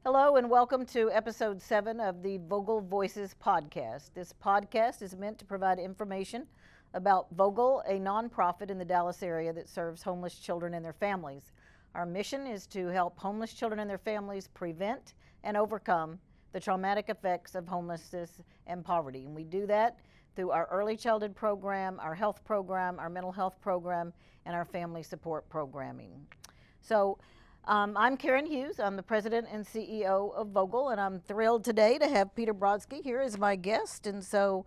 Hello and welcome to episode 7 of the Vogel Voices podcast. This podcast is meant to provide information about Vogel, a nonprofit in the Dallas area that serves homeless children and their families. Our mission is to help homeless children and their families prevent and overcome the traumatic effects of homelessness and poverty. And we do that through our early childhood program, our health program, our mental health program, and our family support programming. I'm Karen Hughes. I'm the president and CEO of Vogel, and I'm thrilled today to have Peter Brodsky here as my guest. And so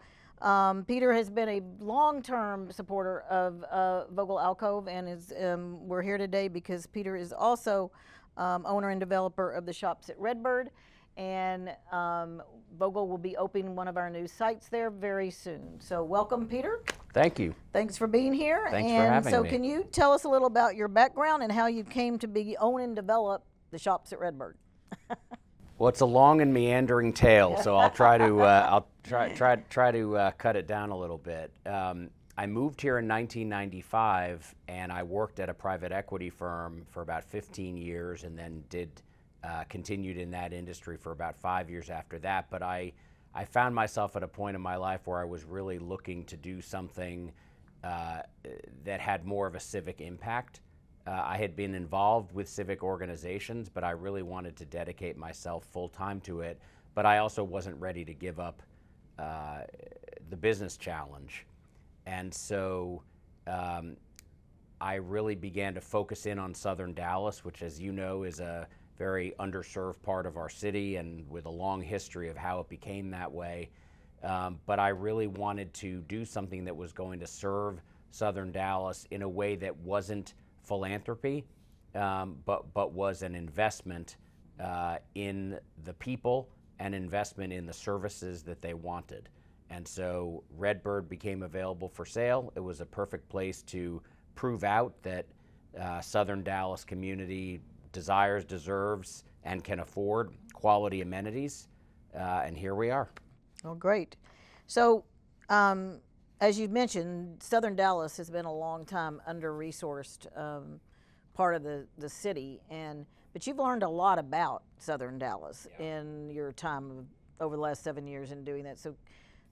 Peter has been a long-term supporter of Vogel Alcove, and we're here today because Peter is also owner and developer of the shops at RedBird, and Vogel will be opening one of our new sites there very soon. So welcome, Peter. Thank you. Thanks for being here. Thanks for having me. So can you tell us a little about your background and how you came to own and develop the shops at RedBird? Well, it's a long and meandering tale, so I'll try to cut it down a little bit. I moved here in 1995, and I worked at a private equity firm for about 15 years, and then continued in that industry for about 5 years after that. But I found myself at a point in my life where I was really looking to do something that had more of a civic impact. I had been involved with civic organizations, but I really wanted to dedicate myself full time to it. But I also wasn't ready to give up the business challenge. And so I really began to focus in on Southern Dallas, which, as you know, is a very underserved part of our city and with a long history of how it became that way. But I really wanted to do something that was going to serve Southern Dallas in a way that wasn't philanthropy, but was an investment in the people and investment in the services that they wanted. And so RedBird became available for sale. It was a perfect place to prove out that Southern Dallas community desires, deserves, and can afford quality amenities, and here we are. Oh, great. So, as you mentioned, Southern Dallas has been a long time under-resourced part of the city, but you've learned a lot about Southern Dallas in your time over the last 7 years in doing that. So,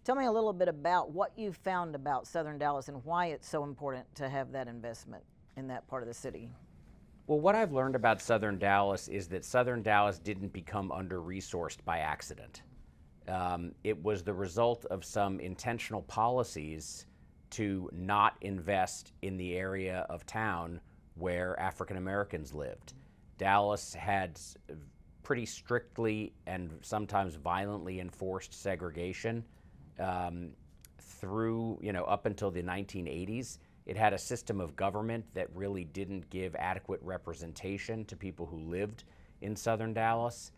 tell me a little bit about what you found about Southern Dallas and why it's so important to have that investment in that part of the city. Well, what I've learned about Southern Dallas is that Southern Dallas didn't become under-resourced by accident. It was the result of some intentional policies to not invest in the area of town where African Americans lived. Dallas had pretty strictly and sometimes violently enforced segregation through, up until the 1980s. It had a system of government that really didn't give adequate representation to people who lived in Southern Dallas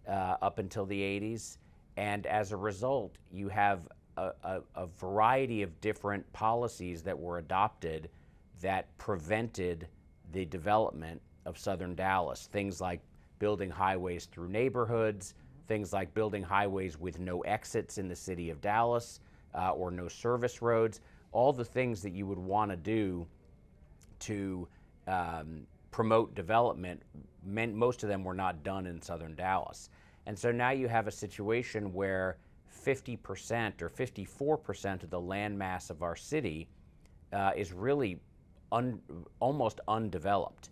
up until the 80s. And as a result, you have a variety of different policies that were adopted that prevented the development of Southern Dallas. Things like building highways through neighborhoods, things like building highways with no exits in the city of Dallas or no service roads. All the things that you would want to do to promote development, most of them were not done in Southern Dallas. And so now you have a situation where 50% or 54% of the land mass of our city is really almost undeveloped.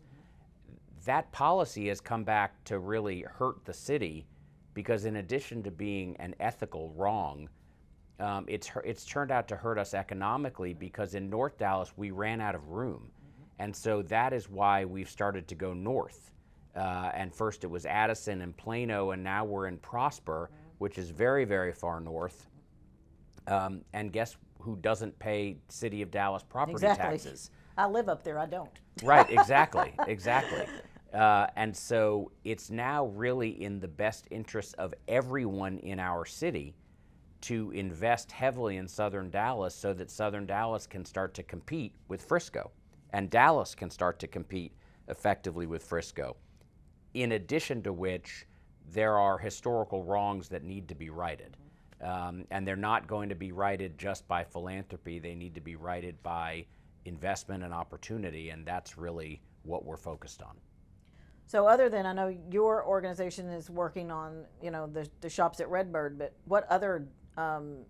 That policy has come back to really hurt the city because in addition to being an ethical wrong, it's turned out to hurt us economically because in North Dallas we ran out of room. And so that is why we've started to go north. And first it was Addison and Plano, and now we're in Prosper, which is very, very far north. And guess who doesn't pay City of Dallas property taxes? I live up there, I don't. Right, exactly. And so it's now really in the best interest of everyone in our city to invest heavily in Southern Dallas so that Southern Dallas can start to compete with Frisco, and Dallas can start to compete effectively with Frisco. In addition to which, there are historical wrongs that need to be righted. And they're not going to be righted just by philanthropy. They need to be righted by investment and opportunity, and that's really what we're focused on. So other than, I know your organization is working on, the shops at RedBird, but what other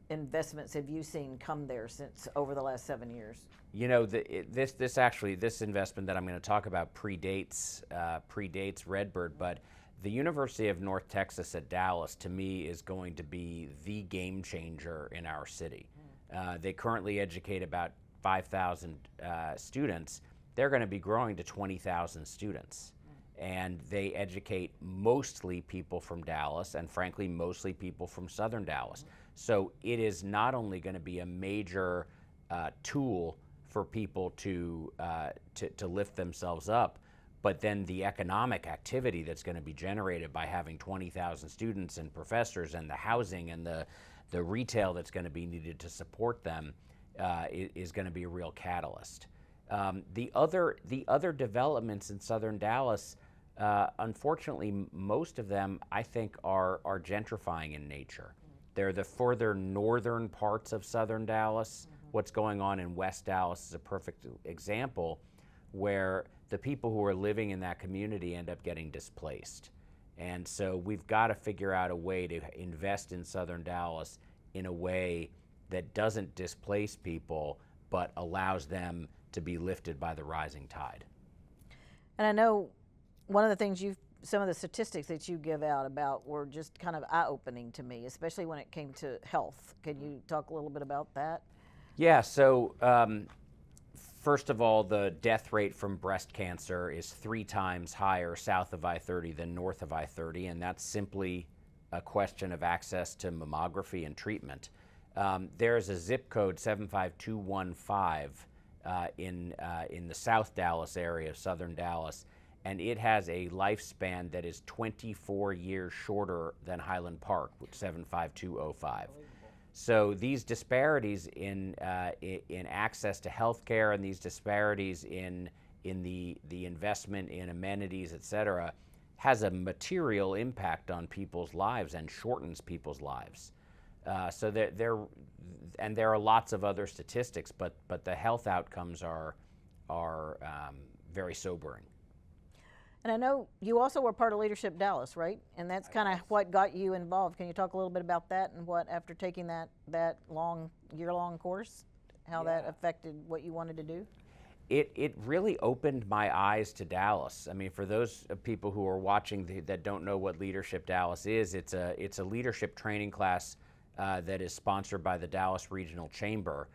investments have you seen come there since over the last 7 years? This investment that I'm going to talk about predates RedBird, but the University of North Texas at Dallas, to me, is going to be the game changer in our city. They currently educate about 5,000 students. They're going to be growing to 20,000 students. And they educate mostly people from Dallas, and frankly, mostly people from Southern Dallas. So it is not only going to be a major tool for people to lift themselves up, but then the economic activity that's going to be generated by having 20,000 students and professors, and the housing and the retail that's going to be needed to support them is going to be a real catalyst. The other developments in Southern Dallas, unfortunately, most of them, I think, are gentrifying in nature. They're the further northern parts of Southern Dallas. What's going on in West Dallas is a perfect example, where the people who are living in that community end up getting displaced. And so we've got to figure out a way to invest in Southern Dallas in a way that doesn't displace people, but allows them to be lifted by the rising tide. And I know one of the things some of the statistics that you give out about were just kind of eye-opening to me, especially when it came to health. Can you talk a little bit about that? Yeah, so first of all, the death rate from breast cancer is 3 times higher south of I-30 than north of I-30, and that's simply a question of access to mammography and treatment. There's a zip code 75215 in the South Dallas area of Southern Dallas, and it has a lifespan that is 24 years shorter than Highland Park, which 75205. So these disparities in access to health care, and these disparities in the investment in amenities, et cetera, has a material impact on people's lives and shortens people's lives. So there are lots of other statistics, but the health outcomes are very sobering. And I know you also were part of Leadership Dallas, right? And that's kind of what got you involved. Can you talk a little bit about that, and what, after taking that year-long course, how that affected what you wanted to do? It really opened my eyes to Dallas. I mean, for those people who are watching that don't know what Leadership Dallas is, it's a leadership training class that is sponsored by the Dallas Regional Chamber.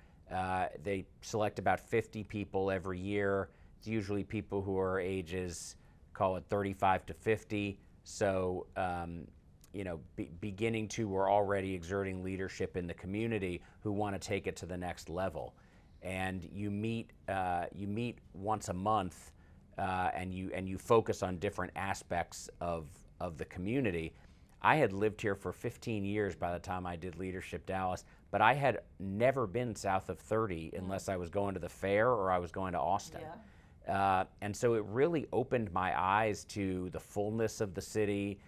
They select about 50 people every year. It's usually people who are ages, call it 35 to 50. So, beginning to or already exerting leadership in the community, who want to take it to the next level. And you meet once a month, and you focus on different aspects of the community. I had lived here for 15 years by the time I did Leadership Dallas, but I had never been south of 30 unless I was going to the fair or I was going to Austin. Yeah. And so it really opened my eyes to the fullness of the city,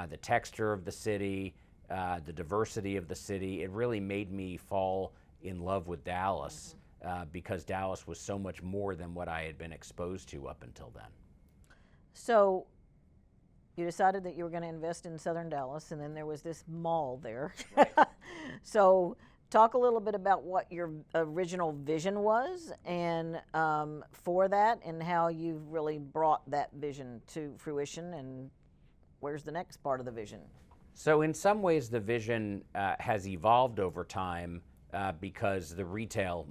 the texture of the city, the diversity of the city. It really made me fall in love with Dallas, because Dallas was so much more than what I had been exposed to up until then. So you decided that you were going to invest in Southern Dallas, and then there was this mall there. Right. So talk a little bit about what your original vision was, and for that, and how you've really brought that vision to fruition, and where's the next part of the vision? So in some ways the vision has evolved over time, because the retail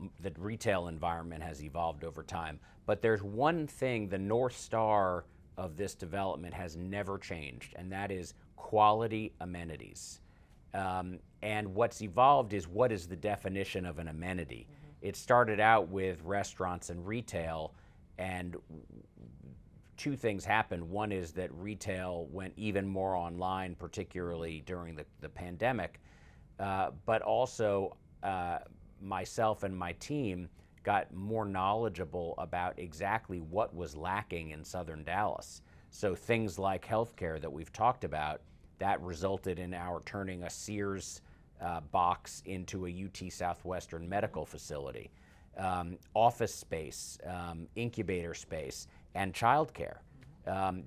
environment has evolved over time. But there's one thing, the North Star of this development has never changed, and that is quality amenities. And what's evolved is, what is the definition of an amenity? Mm-hmm. It started out with restaurants and retail, and two things happened. One is that retail went even more online, particularly during the pandemic, but also myself and my team got more knowledgeable about exactly what was lacking in Southern Dallas. So things like healthcare that we've talked about, that resulted in our turning a Sears box into a UT Southwestern medical facility, office space, incubator space, and childcare.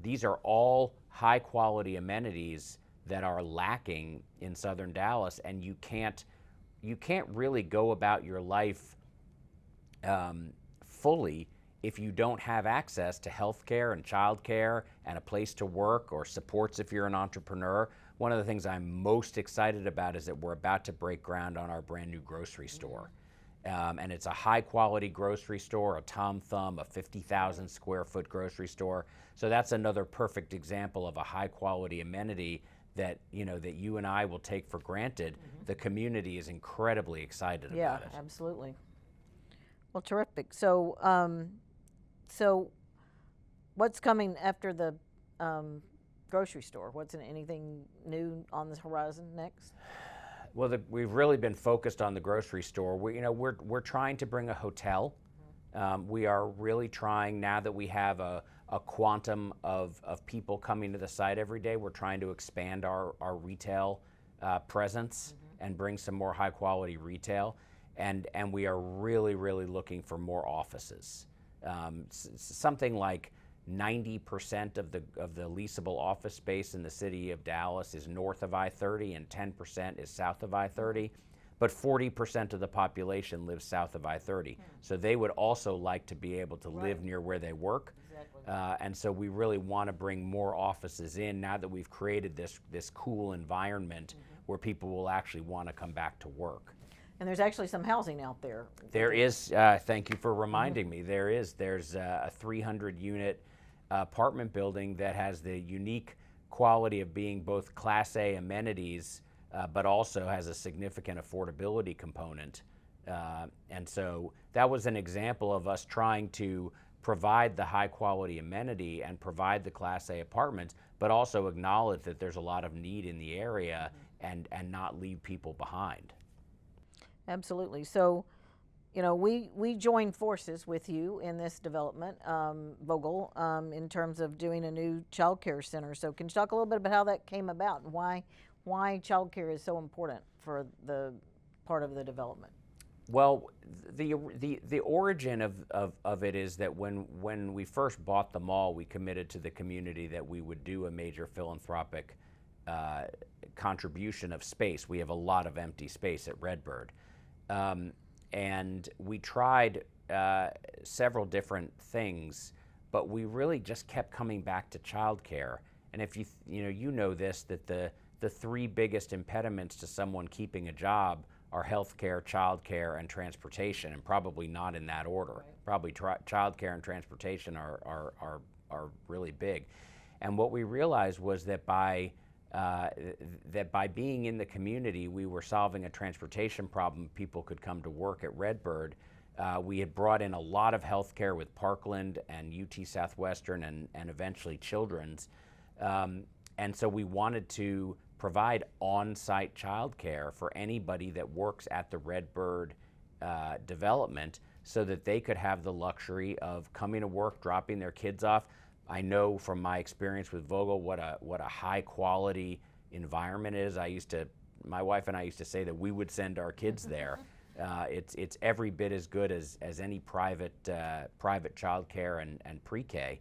These are all high quality amenities that are lacking in Southern Dallas, and you can't really go about your life fully if you don't have access to health care and child care and a place to work or supports if you're an entrepreneur. One of the things I'm most excited about is that we're about to break ground on our brand new grocery store. And it's a high quality grocery store, a Tom Thumb, a 50,000 square foot grocery store. So that's another perfect example of a high quality amenity that that you and I will take for granted. The community is incredibly excited about it. Yeah, absolutely. Well, terrific. So, so what's coming after the grocery store? What's anything new on the horizon next? Well, we've really been focused on the grocery store. We're trying to bring a hotel. We are really trying, now that we have a quantum of people coming to the site every day, we're trying to expand our retail presence and bring some more high quality retail. And we are really, really looking for more offices. Something like 90% of the leasable office space in the city of Dallas is north of I-30 and 10% is south of I-30, but 40% of the population lives south of I-30. So they would also like to be able to live near where they work. Exactly. And so we really want to bring more offices in now that we've created this cool environment where people will actually want to come back to work. And there's actually some housing out there. There is, thank you for reminding me, there's a 300 unit apartment building that has the unique quality of being both Class A amenities, but also has a significant affordability component. And so that was an example of us trying to provide the high quality amenity and provide the Class A apartments, but also acknowledge that there's a lot of need in the area and not leave people behind. Absolutely. So, we join forces with you in this development, Vogel, in terms of doing a new child care center. So can you talk a little bit about how that came about and why child care is so important for the part of the development? Well, the origin of it is that when we first bought the mall, we committed to the community that we would do a major philanthropic contribution of space. We have a lot of empty space at RedBird. And we tried several different things, but we really just kept coming back to childcare. And if you know this, that the three biggest impediments to someone keeping a job are healthcare, childcare, and transportation, and probably not in that order. Right. Probably childcare and transportation are really big. And what we realized was that by being in the community, we were solving a transportation problem. People could come to work at RedBird. We had brought in a lot of healthcare with Parkland and UT Southwestern and eventually Children's. And so we wanted to provide on-site childcare for anybody that works at the RedBird development so that they could have the luxury of coming to work, dropping their kids off. I know from my experience with Vogel what a high quality environment is. My wife and I used to say that we would send our kids there. It's every bit as good as any private childcare and pre-K.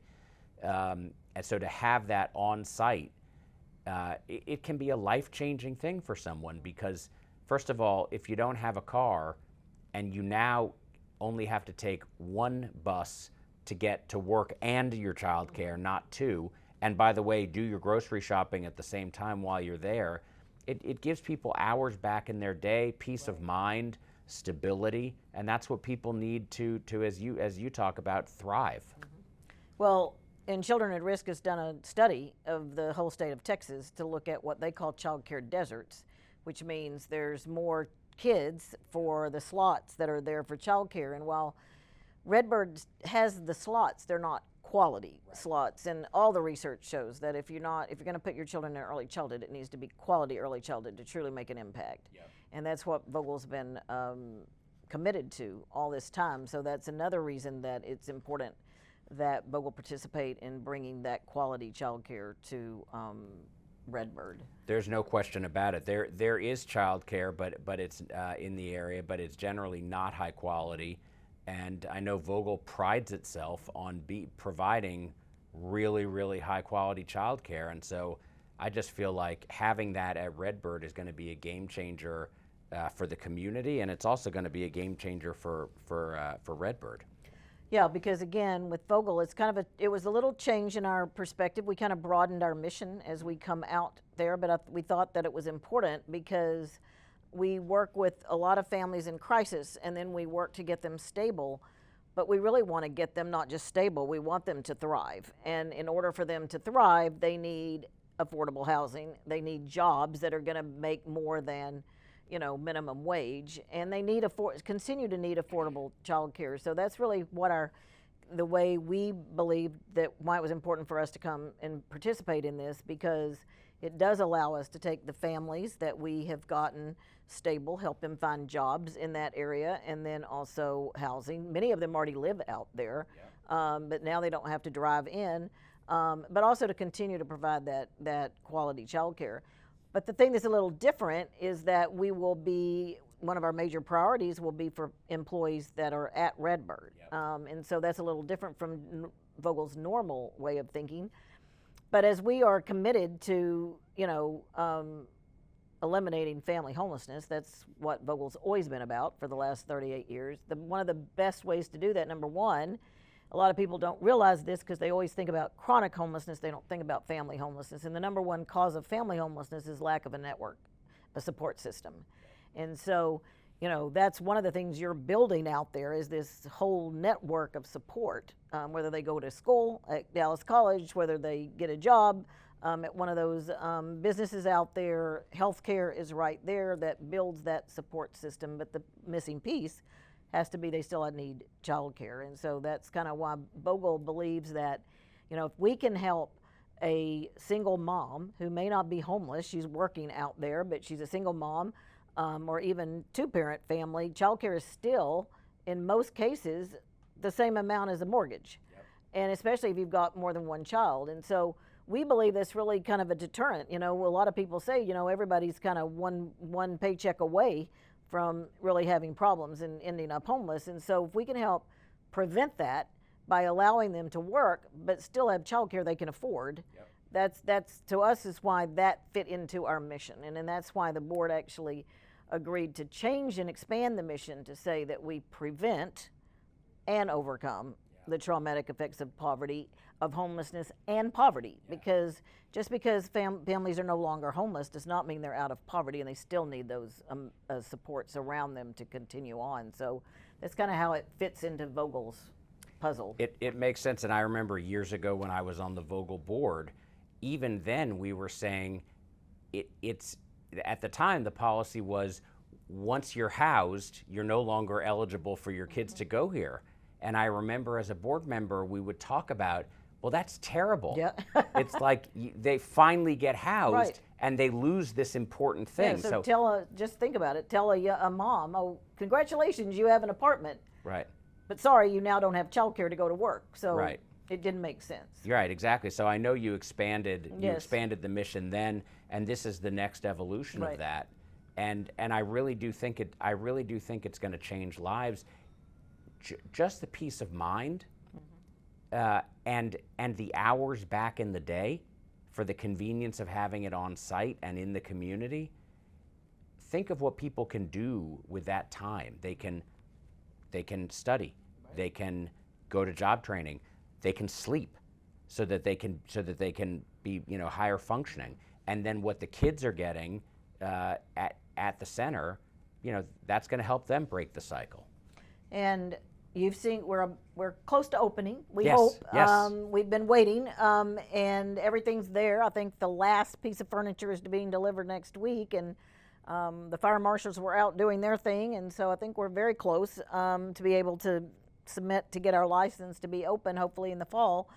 And so to have that on site, it can be a life-changing thing for someone because, first of all, if you don't have a car and you now only have to take one bus to get to work and your child care, not two, and by the way, do your grocery shopping at the same time while you're there, it gives people hours back in their day, peace of mind, stability, and that's what people need to as you talk about, thrive. Well, and Children at Risk has done a study of the whole state of Texas to look at what they call child care deserts, which means there's more kids for the slots that are there for child care. And while RedBird has the slots, they're not quality slots, and all the research shows that if you're going to put your children in early childhood, it needs to be quality early childhood to truly make an impact. Yep. And that's what Vogel's been committed to all this time. So that's another reason that it's important that Vogel participate in bringing that quality child care to RedBird. There's no question about it. There is child care, but it's in the area, but it's generally not high quality. And I know Vogel prides itself on providing really, really high quality childcare. And so I just feel like having that at RedBird is going to be a game changer for the community, and it's also going to be a game changer for RedBird. Yeah, because again, with Vogel, it's kind of it was a little change in our perspective. We kind of broadened our mission as we come out there, but we thought that it was important because we work with a lot of families in crisis, and then we work to get them stable. But we really want to get them not just stable, we want them to thrive. And in order for them to thrive, they need affordable housing. They need jobs that are going to make more than, minimum wage, and they need continue to need affordable child care. So that's really what the way we believe that why it was important for us to come and participate in this, because it does allow us to take the families that we have gotten stable, help them find jobs in that area, and then also housing. Many of them already live out there, but now they don't have to drive in, but also to continue to provide that quality child care. But the thing that's a little different is that one of our major priorities will be for employees that are at RedBird. And so that's a little different from Vogel's normal way of thinking. But as we are committed to, eliminating family homelessness, that's what Vogel's always been about for the last 38 years. One of the best ways to do that, number one, a lot of people don't realize this because they always think about chronic homelessness, they don't think about family homelessness. And the number one cause of family homelessness is lack of a support system. And so, that's one of the things you're building out there is this whole network of support, whether they go to school at Dallas College, whether they get a job at one of those businesses out there. Healthcare is right there that builds that support system, but the missing piece has to be they still need child care. And so that's kind of why Vogel believes that, if we can help a single mom who may not be homeless, she's working out there, but she's a single mom, or even two-parent family, child care is still, in most cases, the same amount as a mortgage. And especially if you've got more than one child. And so we believe that's really kind of a deterrent. A lot of people say, everybody's kind of one paycheck away from really having problems and ending up homeless. And so if we can help prevent that by allowing them to work but still have child care they can afford, that's to us is why that fit into our mission. And that's why the board actually agreed to change and expand the mission to say that we prevent and overcome the traumatic effects of poverty, of homelessness and poverty, because just because families are no longer homeless does not mean they're out of poverty, and they still need those supports around them to continue on. So that's kind of how it fits into Vogel's puzzle. It makes sense, and I remember years ago when I was on the Vogel board, even then we were saying it's at the time the policy was once you're housed, you're no longer eligible for your kids to go here. And I remember as a board member, we would talk about, well, that's terrible. Yeah. It's like they finally get housed, right, and they lose this important thing. Yeah, so just think about it. Tell a mom, oh, congratulations, you have an apartment. Right. But sorry, you now don't have child care to go to work. So right, it didn't make sense. Right, exactly. So I know you expanded Yes. you expanded the mission then, and this is the next evolution Right. of that. And I really do think it's going to change lives. Just the peace of mind, and the hours back in the day for the convenience of having it on site and in the community. Think of what people can do with that time. They can study, right, they can go to job training, they can sleep, so that they can be higher functioning. And then what the kids are getting at the center, that's going to help them break the cycle. And you've seen we're close to opening. We Yes, hope. yes. We've been waiting, and everything's there. I think the last piece of furniture is being delivered next week, and the fire marshals were out doing their thing, and so I think we're very close to be able to submit to get our license to be open, hopefully in the fall.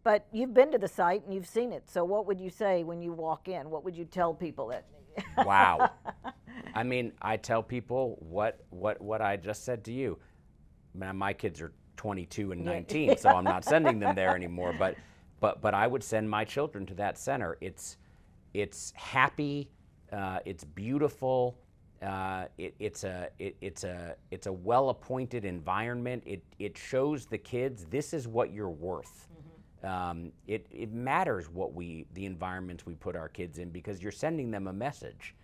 But you've been to the site and you've seen it. So what would you say when you walk in? What would you tell people that? Wow. I mean, I tell people what I just said to you. My kids are 22 and 19, yeah. So I'm not sending them there anymore. But I would send my children to that center. It's happy. It's beautiful. It's a well-appointed environment. It shows the kids this is what you're worth. Mm-hmm. It matters the environments we put our kids in, because you're sending them a message.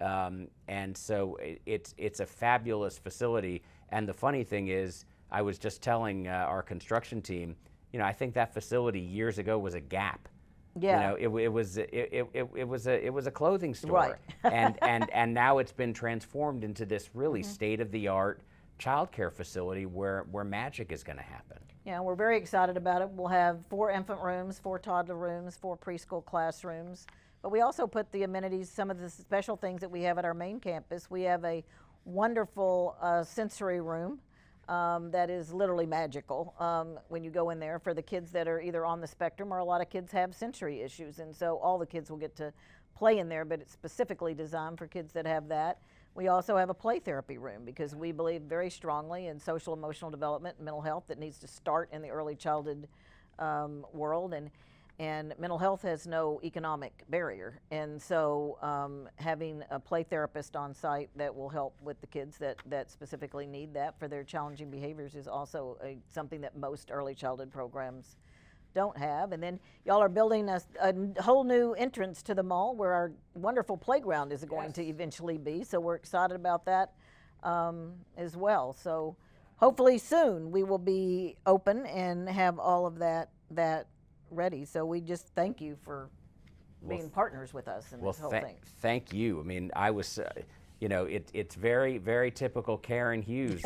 And so it's a fabulous facility. And the funny thing is, I was just telling our construction team, I think that facility years ago was a Gap. Yeah. It was a clothing store, Right. and now it's been transformed into this really state-of-the-art childcare facility where magic is going to happen. Yeah, we're very excited about it. We'll have 4 infant rooms, 4 toddler rooms, 4 preschool classrooms. But we also put the amenities, some of the special things that we have at our main campus. We have a wonderful sensory room that is literally magical when you go in there, for the kids that are either on the spectrum, or a lot of kids have sensory issues. And so all the kids will get to play in there, but it's specifically designed for kids that have that. We also have a play therapy room, because we believe very strongly in social emotional development and mental health that needs to start in the early childhood world. And mental health has no economic barrier. And so having a play therapist on site that will help with the kids that specifically need that for their challenging behaviors is also something that most early childhood programs don't have. And then y'all are building a whole new entrance to the mall where our wonderful playground is going to eventually be. So we're excited about that as well. So hopefully soon we will be open and have all of that ready. So we just thank you for being partners with us in this whole thing. Thank you. I mean, I was, it's very, very typical Karen Hughes.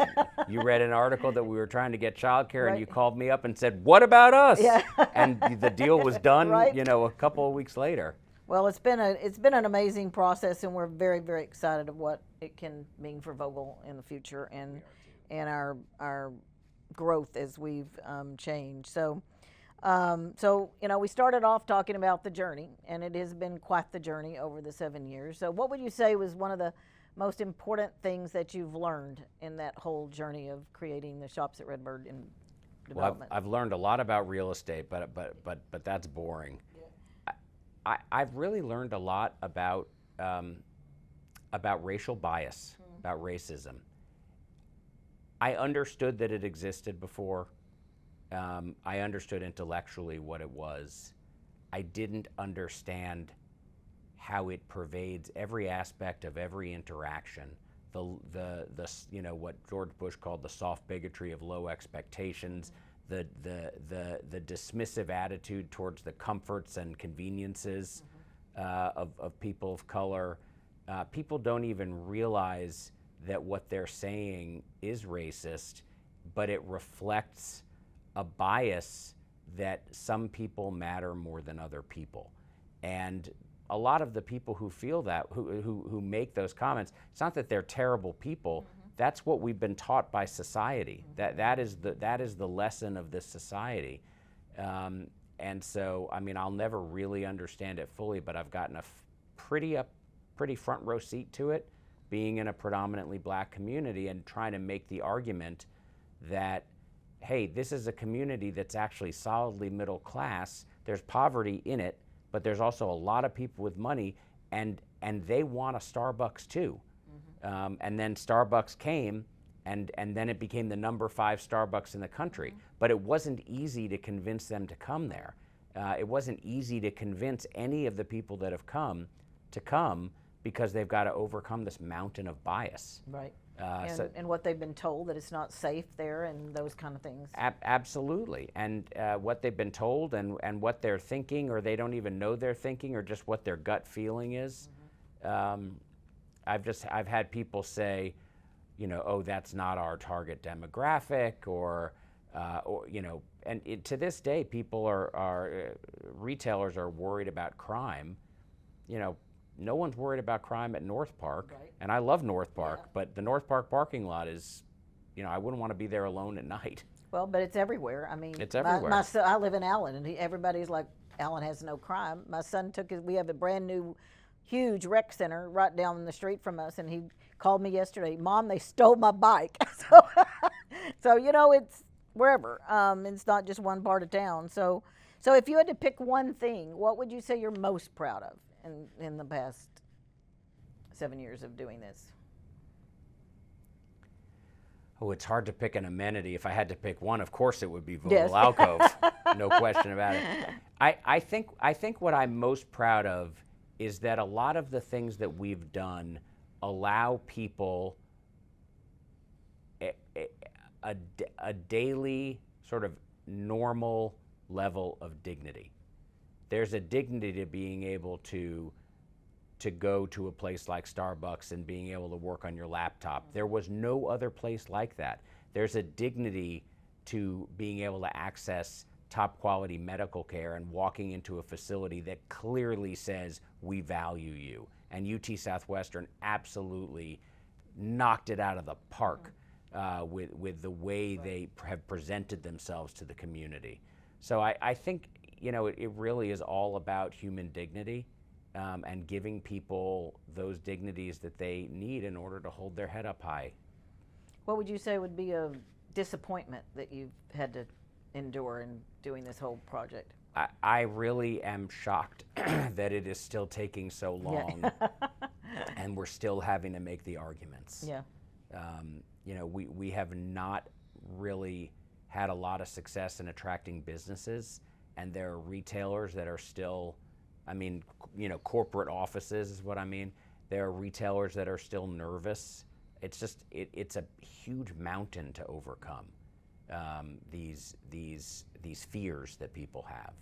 You read an article that we were trying to get childcare, and you called me up and said, "What about us?" Yeah. And the deal was done, Right. a couple of weeks later. Well, it's been an amazing process, and we're very, very excited of what it can mean for Vogel in the future and our growth as we've changed. So we started off talking about the journey, and it has been quite the journey over the 7 years. So what would you say was one of the most important things that you've learned in that whole journey of creating the Shops at RedBird in development? Well, I've learned a lot about real estate, but that's boring. Yeah. I've really learned a lot about racial bias, about racism. I understood that it existed before. I understood intellectually what it was. I didn't understand how it pervades every aspect of every interaction. The what George Bush called the soft bigotry of low expectations, the dismissive attitude towards the comforts and conveniences of people of color. People don't even realize that what they're saying is racist, but it reflects a bias that some people matter more than other people. And a lot of the people who feel that, who make those comments, it's not that they're terrible people. That's what we've been taught by society. That is the lesson of this society. And so, I mean, I'll never really understand it fully, but I've gotten a pretty front row seat to it, being in a predominantly black community and trying to make the argument that, hey, this is a community that's actually solidly middle class. There's poverty in it, but there's also a lot of people with money, and they want a Starbucks too. And then Starbucks came, and then it became the number 5 Starbucks in the country. But it wasn't easy to convince them to come there. It wasn't easy to convince any of the people that have come to come, because they've got to overcome this mountain of bias. Right. And what they've been told, that it's not safe there, and those kind of things. Absolutely. And what they've been told, and what they're thinking, or they don't even know they're thinking, or just what their gut feeling is. I've had people say, oh, that's not our target demographic, or and to this day, people retailers are worried about crime. No one's worried about crime at North Park, and I love North Park, but the North Park parking lot is, I wouldn't want to be there alone at night. Well, but it's everywhere. I mean, it's everywhere. I live in Allen, and everybody's like, Allen has no crime. My son we have a brand new, huge rec center right down the street from us, and he called me yesterday, Mom, they stole my bike. So it's wherever. It's not just one part of town. So if you had to pick one thing, what would you say you're most proud of in the past 7 years of doing this? Oh, it's hard to pick an amenity. If I had to pick one, of course it would be Vogel Yes. Alcove. No question about it. I think what I'm most proud of is that a lot of the things that we've done allow people a daily sort of normal level of dignity. There's a dignity to being able to go to a place like Starbucks and being able to work on your laptop. There was no other place like that. There's a dignity to being able to access top quality medical care and walking into a facility that clearly says, we value you. And UT Southwestern absolutely knocked it out of the park with the way they have presented themselves to the community. So I think, it really is all about human dignity. And giving people those dignities that they need in order to hold their head up high. What would you say would be a disappointment that you've had to endure in doing this whole project? I really am shocked that it is still taking so long, and we're still having to make the arguments. Yeah. We have not really had a lot of success in attracting businesses, and there are retailers that are still, corporate offices is what I mean. There are retailers that are still nervous. It's just, it's a huge mountain to overcome, these fears that people have.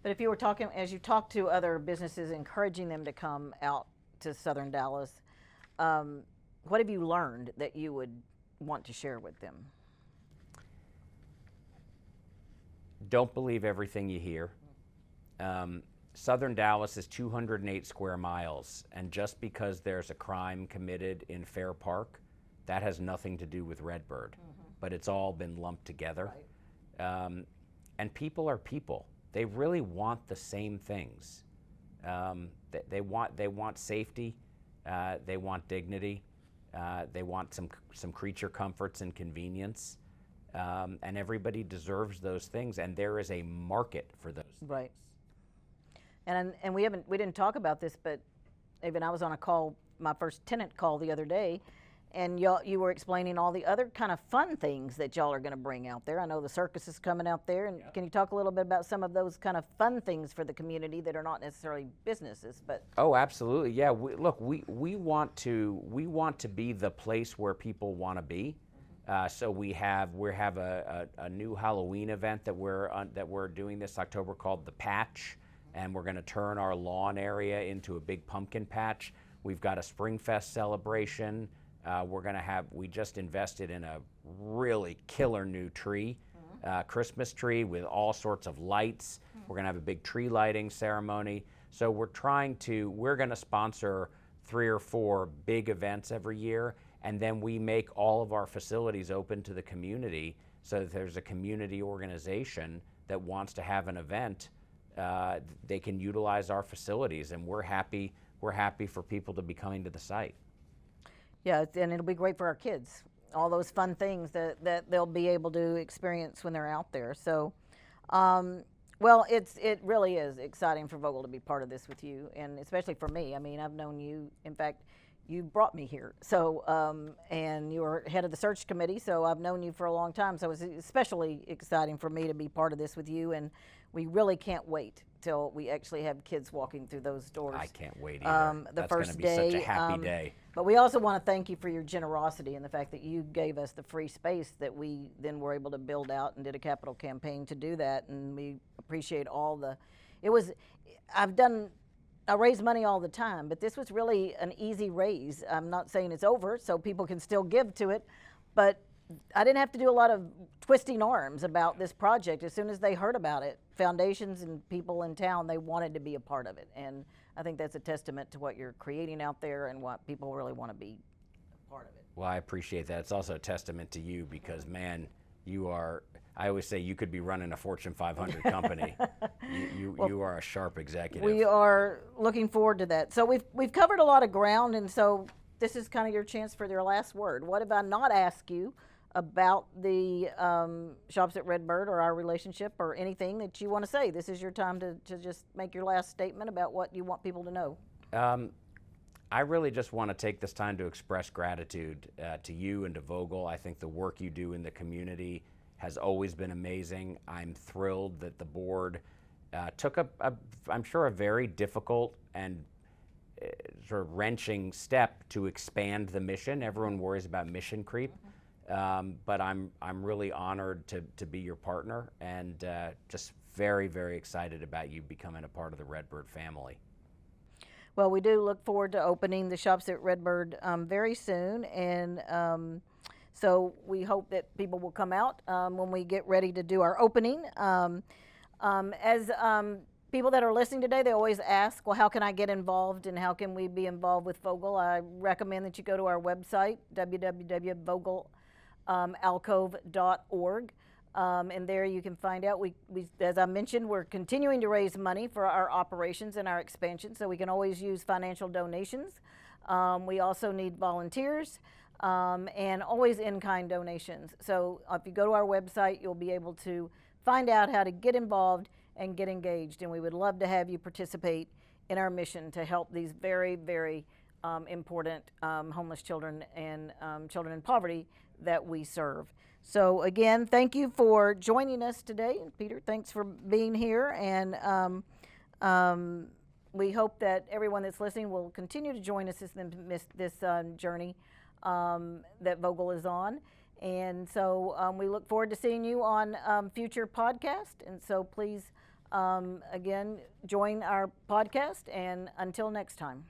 But if you were talking, as you talk to other businesses, encouraging them to come out to Southern Dallas, what have you learned that you would want to share with them? Don't believe everything you hear. Southern Dallas is 208 square miles, and just because there's a crime committed in Fair Park, that has nothing to do with RedBird, but it's all been lumped together. Right. And people are people. They really want the same things. They want safety. They want dignity. They want some creature comforts and convenience. And everybody deserves those things, and there is a market for those things. Right. And we didn't talk about this, but even I was on a call, my first tenant call the other day, and you were explaining all the other kind of fun things that y'all are going to bring out there. I know the circus is coming out there, and can you talk a little bit about some of those kind of fun things for the community that are not necessarily businesses, but? Oh, absolutely, yeah. We want to be the place where people want to be. So we have a new Halloween event that we're doing this October called The Patch, and we're going to turn our lawn area into a big pumpkin patch. We've got a Springfest celebration. We just invested in a really killer new tree, Christmas tree with all sorts of lights. We're going to have a big tree lighting ceremony. So we're going to sponsor 3 or 4 big events every year, and then we make all of our facilities open to the community, so that there's a community organization that wants to have an event. They can utilize our facilities, and we're happy for people to be coming to the site. Yeah, and it'll be great for our kids. All those fun things that they'll be able to experience when they're out there. So, well, it really is exciting for Vogel to be part of this with you, and especially for me. I mean, I've known you. In fact, you brought me here. So, and you were head of the search committee, so I've known you for a long time. So it's especially exciting for me to be part of this with you, and we really can't wait till we actually have kids walking through those doors. I can't wait either. The That's first going to be day, such a happy day. But we also want to thank you for your generosity and the fact that you gave us the free space that we then were able to build out and did a capital campaign to do that, and we appreciate all the. I raise money all the time, but this was really an easy raise. I'm not saying it's over, so people can still give to it, but I didn't have to do a lot of twisting arms about this project. As soon as they heard about it, foundations and people in town, they wanted to be a part of it. And I think that's a testament to what you're creating out there and what people really want to be a part of it. Well, I appreciate that. It's also a testament to you because, man, I always say you could be running a Fortune 500 company. You are a sharp executive. We are looking forward to that. So we've covered a lot of ground, and so this is kind of your chance for your last word. What if I not ask you about the shops at RedBird or our relationship or anything that you want to say? This is your time to just make your last statement about what you want people to know. I really just want to take this time to express gratitude to you and to Vogel. I think the work you do in the community has always been amazing. I'm thrilled that the board took I'm sure, a very difficult and sort of wrenching step to expand the mission. Everyone worries about mission creep, but I'm really honored to be your partner, and just very, very excited about you becoming a part of the RedBird family. Well, we do look forward to opening the shops at RedBird very soon, and so we hope that people will come out when we get ready to do our opening. As people that are listening today, they always ask, well, how can I get involved and how can we be involved with Vogel? I recommend that you go to our website, www.vogelalcove.org. And there you can find out, we, as I mentioned, we're continuing to raise money for our operations and our expansion, so we can always use financial donations. We also need volunteers and always in-kind donations. So if you go to our website, you'll be able to find out how to get involved and get engaged, and we would love to have you participate in our mission to help these very, very important homeless children and children in poverty that we serve. So again, thank you for joining us today. Peter, thanks for being here, and we hope that everyone that's listening will continue to join us this journey that Vogel is on. And so we look forward to seeing you on future podcasts. And so please, again, join our podcast. And until next time.